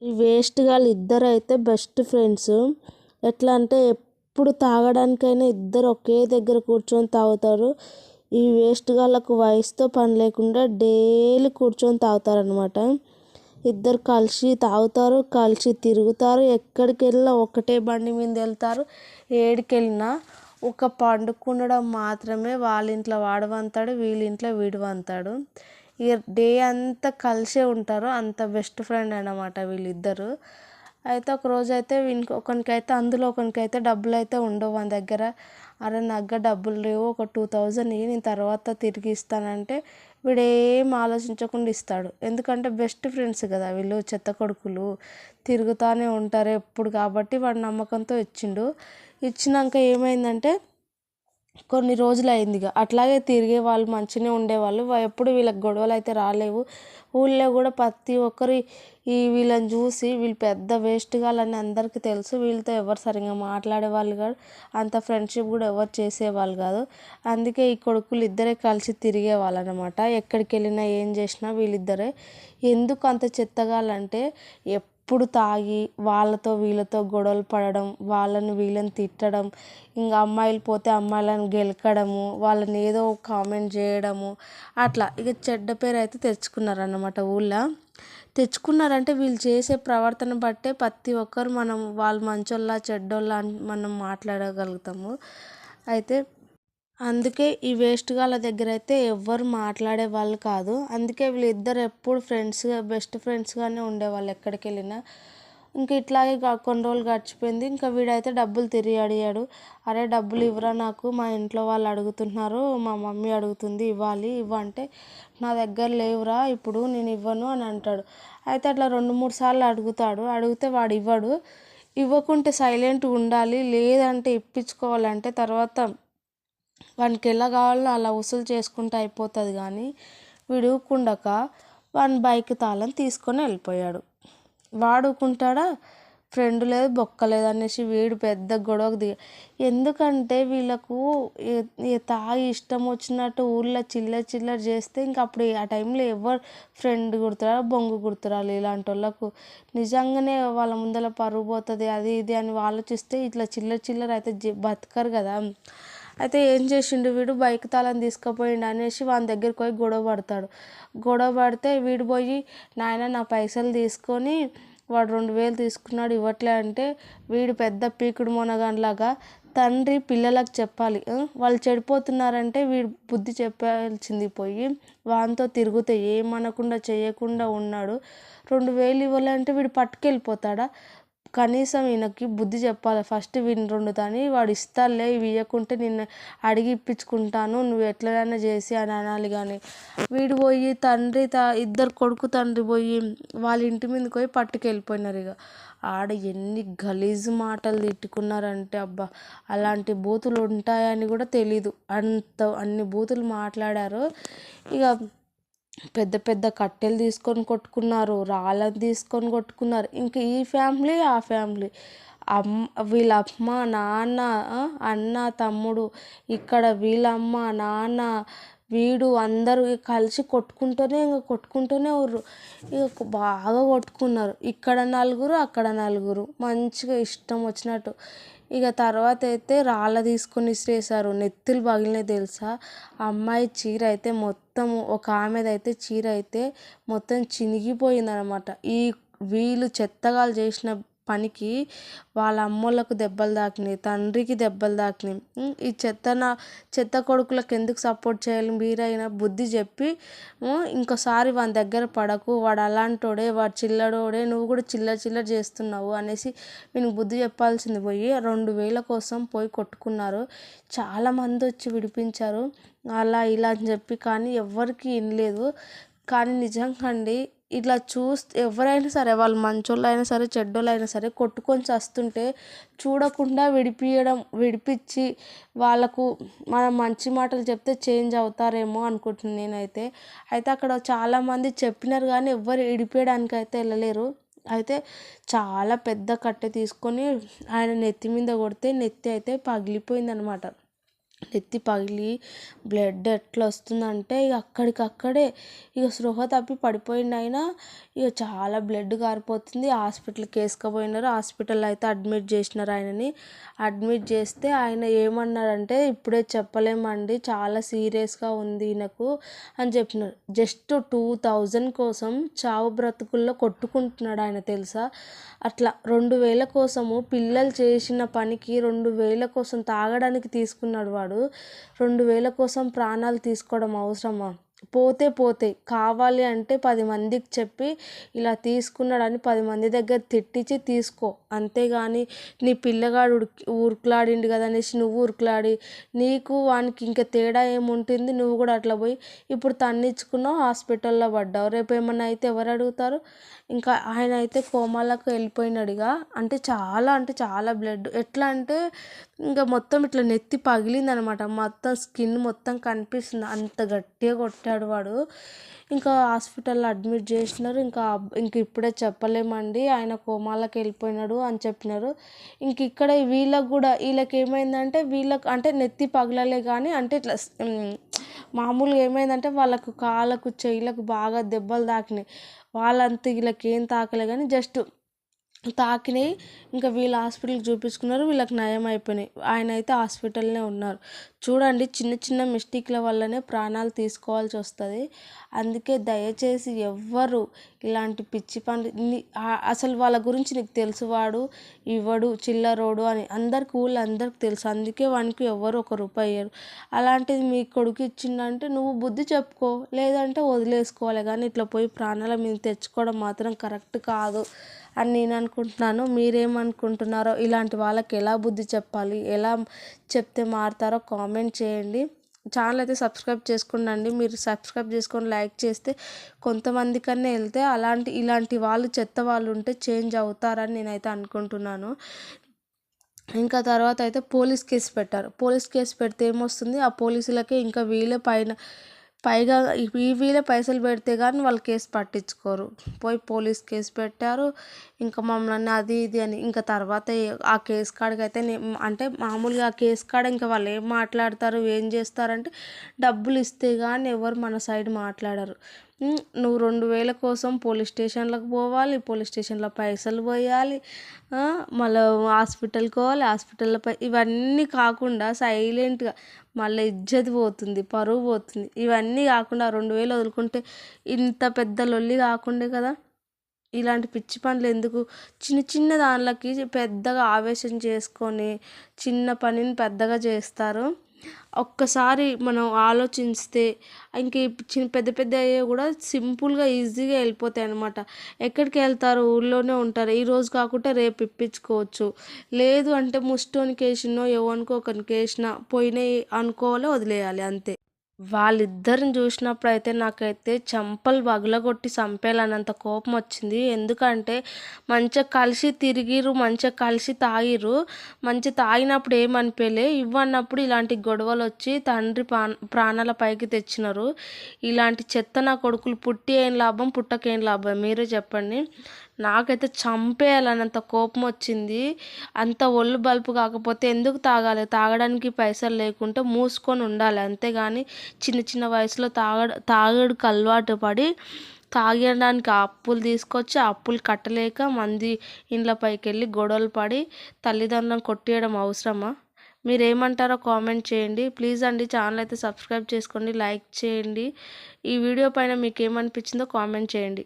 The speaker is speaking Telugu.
ఈ వేస్ట్ గాళ్ళు ఇద్దరైతే బెస్ట్ ఫ్రెండ్స్. ఎట్లా అంటే ఎప్పుడు తాగడానికైనా ఇద్దరు ఒకే దగ్గర కూర్చొని తాగుతారు. ఈ వేస్ట్ గాళ్ళకు వయసుతో పని లేకుండా డైలీ కూర్చొని తాగుతారనమాట. ఇద్దరు కలిసి తాగుతారు, కలిసి తిరుగుతారు, ఎక్కడికి వెళ్ళినా ఒకటే బండి మీద వెళ్తారు. ఏడికి వెళ్ళినా ఒక పండుకుండడం మాత్రమే వాళ్ళ ఇంట్లో వాడు వంతాడు, వీళ్ళ ఇంట్లో వీడు వంతాడు. ఇక డే అంతా కలిసే ఉంటారు. అంత బెస్ట్ ఫ్రెండ్ అన్నమాట వీళ్ళిద్దరు. అయితే ఒకరోజు అయితే ఒకనికైతే అందులో ఒకనికైతే డబ్బులు అయితే ఉండవు మన దగ్గర. అరే నా దగ్గర డబ్బులు లేవు, ఒక 2000 నేను తర్వాత తిరిగి ఇస్తానంటే వీడేం ఆలోచించకుండా ఇస్తాడు. ఎందుకంటే బెస్ట్ ఫ్రెండ్స్ కదా వీళ్ళు, చెత్త కొడుకులు తిరుగుతూనే ఉంటారు ఎప్పుడు. కాబట్టి వాడు నమ్మకంతో ఇచ్చిండు. ఇచ్చినాక ఏమైందంటే కొన్ని రోజులు అయింది. ఇక అట్లాగే తిరిగే వాళ్ళు మంచిగానే ఉండేవాళ్ళు. ఎప్పుడు వీళ్ళకి గొడవలు అయితే రాలేవు. ఊళ్ళో కూడా ప్రతి ఒక్కరు వీళ్ళని చూసి వీళ్ళు పెద్ద వేస్ట్ గాళ్ళని అందరికీ తెలుసు. వీళ్ళతో ఎవరు సరిగ్గా మాట్లాడేవాళ్ళు కాదు, అంత ఫ్రెండ్షిప్ కూడా ఎవరు చేసేవాళ్ళు కాదు. అందుకే ఈ కొడుకులు ఇద్దరే కలిసి తిరిగేవాళ్ళు అనమాట. ఎక్కడికి వెళ్ళినా ఏం చేసినా వీళ్ళిద్దరే. ఎందుకు అంత చెత్తగాళ్ళంటే ఎప్పుడు తాగి వాళ్ళతో వీళ్ళతో గొడవలు పడడం, వాళ్ళని వీళ్ళని తిట్టడం, ఇంకా అమ్మాయిలు పోతే అమ్మాయిలను గెలకడము, వాళ్ళని ఏదో కామెంట్ చేయడము, అట్లా ఇక చెడ్డ పేరు అయితే తెచ్చుకున్నారన్నమాట ఊళ్ళో. తెచ్చుకున్నారంటే వీళ్ళు చేసే ప్రవర్తన బట్టే ప్రతి ఒక్కరు వాళ్ళు మంచోళ్ళ చెడ్డోళ్ళ అని మనం మాట్లాడగలుగుతాము. అయితే అందుకే ఈ వేస్ట్ గాళ్ళ దగ్గర అయితే ఎవ్వరు మాట్లాడే వాళ్ళు కాదు. అందుకే వీళ్ళిద్దరు ఎప్పుడు ఫ్రెండ్స్గా బెస్ట్ ఫ్రెండ్స్గానే ఉండేవాళ్ళు ఎక్కడికి వెళ్ళినా. ఇంకా ఇట్లాగే కొన్ని రోజులు గడిచిపోయింది. ఇంకా వీడైతే డబ్బులు తిరిగి అడిగాడు. అరే డబ్బులు ఇవ్వరా నాకు, మా ఇంట్లో వాళ్ళు అడుగుతున్నారు, మా మమ్మీ అడుగుతుంది ఇవ్వాలి ఇవ్వంటే నా దగ్గర లేవురా ఇప్పుడు నేను ఇవ్వను అని అంటాడు. అయితే అట్లా 2-3 సార్లు అడుగుతాడు. అడిగితే వాడు ఇవ్వడు. ఇవ్వకుంటే సైలెంట్గా ఉండాలి, లేదంటే ఇప్పించుకోవాలంటే తర్వాత వానికి ఎలా కావాలో అలా వసూలు చేసుకుంటే అయిపోతుంది. కానీ వీడు ఊరుకుండక వాని బైక్ తాళం తీసుకొని వెళ్ళిపోయాడు. వాడుకుంటాడా, ఫ్రెండ్ లేదు బొక్క లేదు అనేసి వీడు పెద్ద గొడవకు ఎందుకంటే వీళ్ళకు తాగి ఇష్టం వచ్చినట్టు ఊళ్ళో చిల్లర చేస్తే ఇంక అప్పుడు ఆ టైంలో ఎవరు ఫ్రెండ్ గుర్తురా బొంగు గుర్తురాలి. ఇలాంటి వాళ్ళకు నిజంగానే వాళ్ళ ముందర పరువు పోతుంది అది ఇది అని ఆలోచిస్తే ఇట్లా చిల్లర అయితే బతకరు కదా. అయితే ఏం చేసిండు వీడు, బైక్ తాళం తీసుకుపోయిండు అనేసి వాని దగ్గరికి పోయి గొడవ పడతాడు. గొడవ పడితే వీడు పోయి నాయన నా పైసలు తీసుకొని వాడు 2000 తీసుకున్నాడు ఇవ్వట్లే అంటే వీడు పెద్ద పీకుడు మొనగాన్లాగా తండ్రి పిల్లలకు చెప్పాలి. వాళ్ళు చెడిపోతున్నారంటే వీడు బుద్ధి చెప్పాల్సింది పోయి వానితో తిరుగుతే ఏమనకుండా చేయకుండా ఉన్నాడు. 2000 ఇవ్వాలంటే వీడు పట్టుకెళ్ళిపోతాడా? కనీసం ఈయనకి బుద్ధి చెప్పాలి. ఫస్ట్ వీడిని 2 తని వాడు ఇస్తాలే, ఇవి ఇవ్వకుంటే నిన్ను అడిగి ఇప్పించుకుంటాను, నువ్వు ఎట్లైనా చేసి అని అనాలి. కానీ వీడు పోయి ఇద్దరు కొడుకు తండ్రి పోయి వాళ్ళ ఇంటి మీదకి పోయి పట్టుకెళ్ళిపోయినారు. ఇక ఆడ ఎన్ని గలీజు మాటలు తిట్టుకున్నారంటే అబ్బా అలాంటి బూతులు ఉంటాయని కూడా తెలీదు, అన్ని బూతులు మాట్లాడారు. ఇక పెద్ద పెద్ద కట్టెలు తీసుకొని కొట్టుకున్నారు, రాళ్ళని తీసుకొని కొట్టుకున్నారు. ఇంక ఈ ఫ్యామిలీ ఆ ఫ్యామిలీ వీళ్ళ అమ్మ నాన్న అన్న తమ్ముడు, ఇక్కడ వీళ్ళ అమ్మ నాన్న వీడు అందరూ కలిసి కొట్టుకుంటూనే ఉర్రు. ఇక బాగా కొట్టుకున్నారు. ఇక్కడ నలుగురు అక్కడ నలుగురు మంచిగా ఇష్టం వచ్చినట్టు. ఇక తర్వాత అయితే రాళ్ళ తీసుకొని ఇసిరేసారు. నెత్తులు పగిలినాయి తెలుసా. అమ్మాయి చీర అయితే మొత్తం, ఒక ఆమెదైతే చీర అయితే మొత్తం చినిగిపోయిందనమాట. వీళ్ళు చెత్తగాళ్ళు చేసిన పనికి వాళ్ళ అమ్మోళ్ళకు దెబ్బలు తాకినాయి, తండ్రికి దెబ్బలు తాకినాయి. ఈ చెత్త కొడుకులకు ఎందుకు సపోర్ట్ చేయాలి? మీరైనా బుద్ధి చెప్పి ఇంకోసారి వాని దగ్గర పడకు, వాడు అలాంటోడే, వాడు చిల్లడోడే, నువ్వు కూడా చిల్లర చేస్తున్నావు అనేసి వీనికి బుద్ధి చెప్పాల్సింది పోయి 2000 కోసం పోయి కొట్టుకున్నారు. చాలామంది వచ్చి విడిపించారు అలా ఇలా అని చెప్పి, కానీ ఎవ్వరికి వినలేదు. కానీ నిజంగా అండి ఇట్లా చూస్తే ఎవరైనా సరే, వాళ్ళు మంచోళ్ళు అయినా సరే చెడ్డోళ్ళు అయినా సరే కొట్టుకొని చస్తుంటే చూడకుండా విడిపించి వాళ్ళకు మనం మంచి మాటలు చెప్తే చేంజ్ అవుతారేమో అనుకుంటున్నాను నేనైతే. అయితే అక్కడ చాలామంది చెప్పినారు కానీ ఎవ్వరు విడిపించడానికి అయితే వెళ్ళలేరు. అయితే చాలా పెద్ద కట్టె తీసుకొని ఆయన నెత్తి మీద కొడితే నెత్తి అయితే పగిలిపోయిందనమాట. నెత్తి పగిలి బ్లడ్ ఎట్లా వస్తుందంటే ఇక అక్కడికక్కడే ఇక స్పృహ తప్పి పడిపోయిండు ఆయన. ఇక చాలా బ్లడ్ కారిపోతుంది. హాస్పిటల్కి వేసుకుపోయినారు. హాస్పిటల్లో అయితే అడ్మిట్ చేసినారు ఆయనని. అడ్మిట్ చేస్తే ఆయన ఏమన్నారంటే, ఇప్పుడే చెప్పలేమండి, చాలా సీరియస్గా ఉంది ఈయనకు అని చెప్పినారు. జస్ట్ 2000 కోసం చావు బ్రతుకుల్లో కొట్టుకుంటున్నాడు ఆయన, తెలుసా? అట్లా 2000 కోసము, పిల్లలు చేసిన పనికి 2000 కోసం తాగడానికి తీసుకున్నాడు వాడు. 2000 కోసం ప్రాణాలు తీసుకోవడం అవసరమా? పోతే కావాలి అంటే 10 మందికి చెప్పి ఇలా తీసుకున్నాడని 10 మంది దగ్గర తిట్టించి తీసుకో, అంతేగాని నీ పిల్లగాడు ఉరుకులాడిండు కదా అనేసి నువ్వు ఉరుకులాడి, నీకు వానికి ఇంకా తేడా ఏముంటుంది? నువ్వు కూడా అట్లా పోయి ఇప్పుడు తన్నించుకున్నావు, హాస్పిటల్లో పడ్డావు, రేపు ఏమన్నా అయితే ఎవరు అడుగుతారు? ఇంకా ఆయన అయితే కోమాలకు వెళ్ళిపోయినాడుగా. అంటే చాలా బ్లడ్, ఎట్లా అంటే ఇంకా మొత్తం ఇట్లా నెత్తి పగిలిందనమాట, మొత్తం స్కిన్ మొత్తం కనిపిస్తుంది, అంత గట్టిగా కొట్టాడు వాడు. ఇంకా హాస్పిటల్లో అడ్మిట్ చేసినారు. ఇంక ఇప్పుడే చెప్పలేమండి, ఆయన కోమాలకు వెళ్ళిపోయినాడు అని చెప్పినారు. ఇక్కడ వీళ్ళకి ఏమైందంటే, వీళ్ళకి అంటే నెత్తి పగలలే కానీ, అంటే ఇట్లా మామూలుగా ఏమైందంటే వాళ్ళకు కాళ్ళకు చెయ్యిలకు బాగా దెబ్బలు తాకినాయి. వాళ్ళంతా వీళ్ళకి ఏం తాకలే కానీ జస్ట్ తాకినాయి. ఇంకా వీళ్ళు హాస్పిటల్కి చూపించుకున్నారు, వీళ్ళకి నయం అయిపోయినాయి. ఆయన అయితే హాస్పిటల్నే ఉన్నారు. చూడండి, చిన్న మిస్టేక్ల వల్లనే ప్రాణాలు తీసుకోవాల్సి వస్తుంది. అందుకే దయచేసి ఎవ్వరు ఇలాంటి పిచ్చి పనులు, అసలు వాళ్ళ గురించి నీకు తెలుసు, వాడు ఇవ్వడు, చిల్లరోడు అని ఊళ్ళందరికీ తెలుసు. అందుకే వానికి ఎవ్వరు ₹1 ఇయ్యరు. అలాంటిది మీ కొడుకు ఇచ్చిందంటే నువ్వు బుద్ధి చెప్పుకో, లేదంటే వదిలేసుకోవాలి. కానీ ఇట్లా పోయి ప్రాణాల మీద తెచ్చుకోవడం మాత్రం కరెక్ట్ కాదు అని నేను అనుకుంటున్నాను. మీరేమనుకుంటున్నారో, ఇలాంటి వాళ్ళకి ఎలా బుద్ధి చెప్పాలి, ఎలా చెప్తే మారుతారో కామెంట్ చేయండి. ఛానల్ అయితే సబ్స్క్రైబ్ చేసుకోండి. మీరు సబ్స్క్రైబ్ చేసుకొని లైక్ చేస్తే కొంతమందికన్నా వెళ్తే ఇలాంటి వాళ్ళు, చెత్త వాళ్ళు ఉంటే చేంజ్ అవుతారని నేనైతే అనుకుంటున్నాను. ఇంకా తర్వాత అయితే పోలీస్ కేసు పెట్టారు. పోలీస్ కేసు పెడితే ఏమొస్తుంది? ఆ పోలీసులకే ఇంకా పైగా వీళ్ళే పైసలు పెడితే కానీ వాళ్ళు కేసు పట్టించుకోరు. పోయి పోలీస్ కేసు పెట్టారు. ఇంకా మమ్మల్ని అది ఇది అని. ఇంకా తర్వాత ఆ కేసు కాడికైతే అంటే మామూలుగా ఆ కేసు కాడ ఇంకా వాళ్ళు ఏం మాట్లాడతారు, ఏం చేస్తారంటే, డబ్బులు ఇస్తే కానీ ఎవరు మన సైడ్ మాట్లాడరు. నువ్వు 2000 కోసం పోలీస్ స్టేషన్లకు పోవాలి, పోలీస్ స్టేషన్లో పైసలు పోయాలి, మళ్ళీ హాస్పిటల్కి పోవాలి, హాస్పిటల్లో ఇవన్నీ కాకుండా సైలెంట్గా మళ్ళీ ఇజ్జత్ పోతుంది, పరువు పోతుంది. ఇవన్నీ కాకుండా 2000 వదులుకుంటే ఇంత పెద్ద లొల్లి కాకుండే కదా. ఇలాంటి పిచ్చి పనులు ఎందుకు? చిన్న దానిలకి పెద్దగా ఆవేశం చేసుకొని చిన్న పనిని పెద్దగా చేస్తారు. ఒక్కసారి మనం ఆలోచిస్తే ఇంక పెద్ద కూడా సింపుల్గా ఈజీగా వెళ్ళిపోతాయి అన్నమాట. ఎక్కడికి వెళ్తారు? ఊళ్ళోనే ఉంటారు. ఈరోజు కాకుంటే రేపు ఇప్పించుకోవచ్చు. లేదు అంటే ముష్టోనికి వేసినో ఎవరికో ఒకరికి వేసినా పోయినాయి అనుకోవాలి, వదిలేయాలి, అంతే. వాళ్ళిద్దరిని చూసినప్పుడు అయితే నాకైతే చంపలు పగలగొట్టి చంపేయాలన్నంత కోపం వచ్చింది. ఎందుకంటే మంచిగా కలిసి తిరిగిరు, మంచిగా కలిసి తాగిరు. మంచిగా తాగినప్పుడు ఏమనిపించలే, ఇవ్వన్నప్పుడు ఇలాంటి గొడవలు వచ్చి తండ్రి ప్రాణాల పైకి తెచ్చినారు. ఇలాంటి చెత్త నా కొడుకులు పుట్టి ఏం లాభం, పుట్టకేం లాభం, మీరే చెప్పండి. నాకైతే చంపేయాలన్నంత కోపం వచ్చింది. అంత ఒళ్ళు బలుపు కాకపోతే ఎందుకు తాగాలి? తాగడానికి పైసలు లేకుంటే మూసుకొని ఉండాలి, అంతేగాని చిన్న వయసులో తాగడుకు అలవాటు పడి తాగడానికి అప్పులు తీసుకొచ్చి అప్పులు కట్టలేక మంది ఇండ్లపైకి వెళ్ళి గొడవలు పడి తల్లిదండ్రులను కొట్టేయడం అవసరమా? మీరేమంటారో కామెంట్ చేయండి. ప్లీజ్ అండి, ఛానల్ అయితే సబ్స్క్రైబ్ చేసుకోండి, లైక్ చేయండి. ఈ వీడియో పైన మీకు ఏమనిపించిందో కామెంట్ చేయండి.